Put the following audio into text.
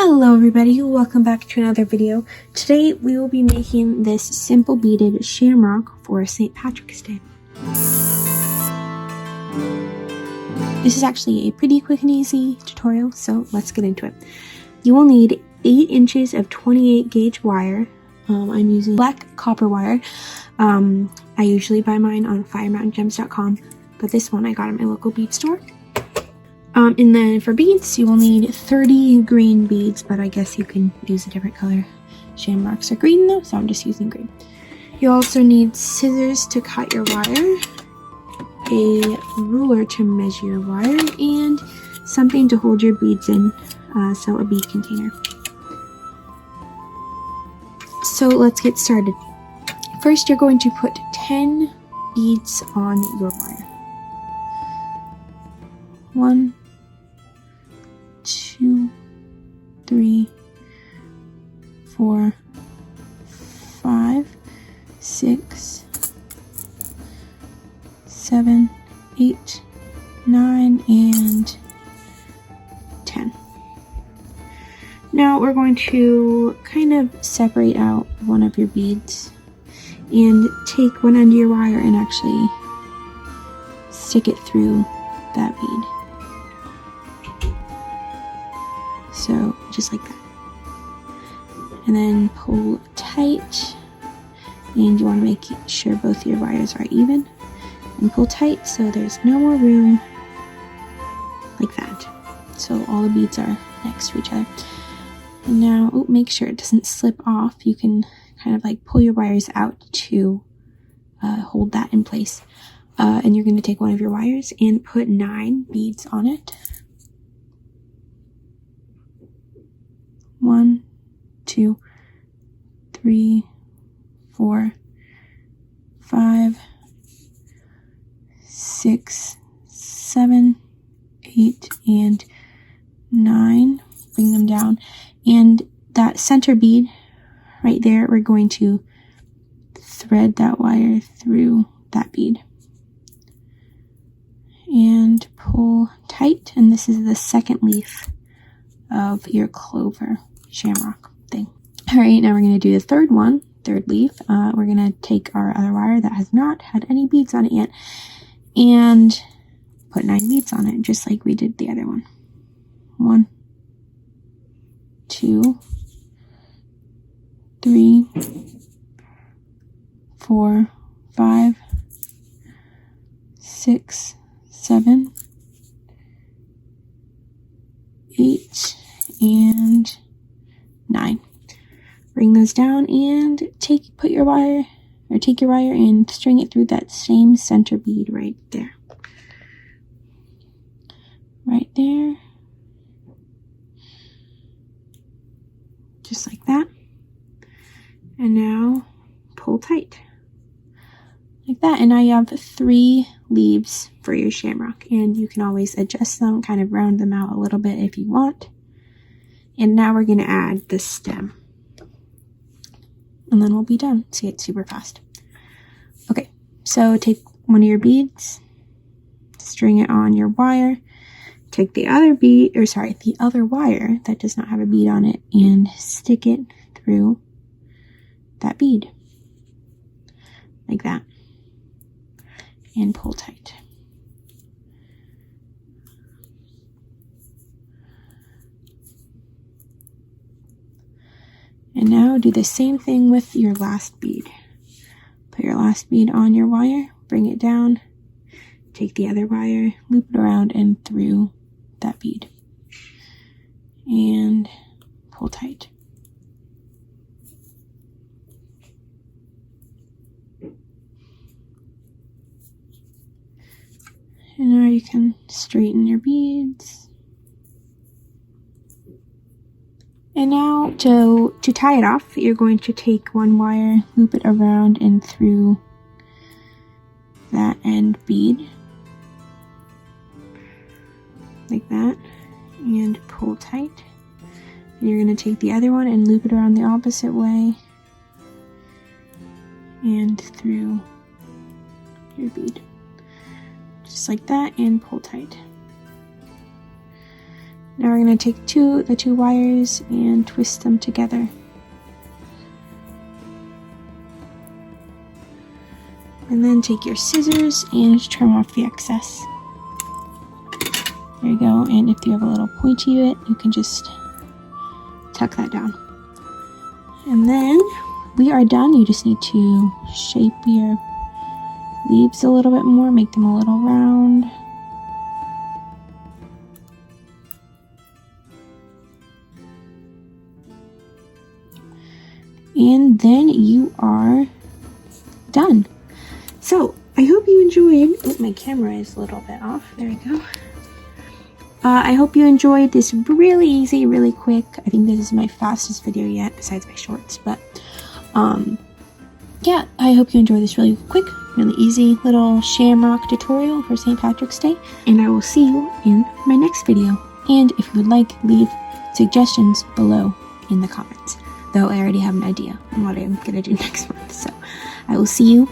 Hello everybody, welcome back to another video. Today we will be making this simple beaded shamrock for St. Patrick's Day. This is actually a pretty quick and easy tutorial, so let's get into it. You will need 8 inches of 28 gauge wire. I'm using black copper wire. I usually buy mine on firemountaingems.com, but this one I got at my local bead store. And then for beads, you will need 30 green beads, but I guess you can use a different color. Shamrocks are green though, so I'm just using green. You also need scissors to cut your wire, a ruler to measure your wire, and something to hold your beads in, so a bead container. So let's get started. First, you're going to put 10 beads on your wire. 1, 2, 3, 4, 5, 6, 7, 8, 9, and 10. Now we're going to kind of separate out one of your beads and take one end of your wire and actually stick it through that bead. So just like that. And then pull tight, and you want to make sure both your wires are even, and pull tight so there's no more room, like that. So all the beads are next to each other. And now, make sure it doesn't slip off. You can kind of like pull your wires out to hold that in place. And you're going to take one of your wires and put 9 beads on it. 1, 2, 3, 4, 5, 6, 7, 8, and 9. Bring them down. And that center bead right there, we're going to thread that wire through that bead. And pull tight, and this is the second leaf of your clover shamrock thing. Alright, now we're going to do the third leaf. We're going to take our other wire that has not had any beads on it yet and put 9 beads on it, just like we did the other one. 1, 2, 3, 4, 5, 6, 7, 8, and 9. Bring those down and take your wire and string it through that same center bead right there. Right there. Just like that. And now pull tight. Like that. And now you have 3 leaves for your shamrock, and you can always adjust them, kind of round them out a little bit if you want. And now we're going to add the stem, and then we'll be done. See, it's super fast. Okay, so take one of your beads, string it on your wire, take the other wire that does not have a bead on it, and stick it through that bead like that, and pull tight. And now do the same thing with your last bead. Put your last bead on your wire, bring it down, take the other wire, loop it around and through that bead, and pull tight. And now you can straighten your beads. And now to tie it off, you're going to take one wire, loop it around and through that end bead, like that, and pull tight. And you're going to take the other one and loop it around the opposite way and through your bead. Just like that, and pull tight. Now we're going to take the two wires and twist them together. And then take your scissors and trim off the excess. There you go, and if you have a little pointy bit, you can just tuck that down. And then we are done. You just need to shape your leaves a little bit more, make them a little round. And then you are done. So, I hope you enjoyed. Oh, my camera is a little bit off. There we go. I hope you enjoyed this really easy, really quick. I think this is my fastest video yet, besides my shorts. But, yeah, I hope you enjoyed this really quick, really easy little shamrock tutorial for St. Patrick's Day. And I will see you in my next video. And if you would like, leave suggestions below in the comments. Though I already have an idea on what I'm going to do next month. So, I will see you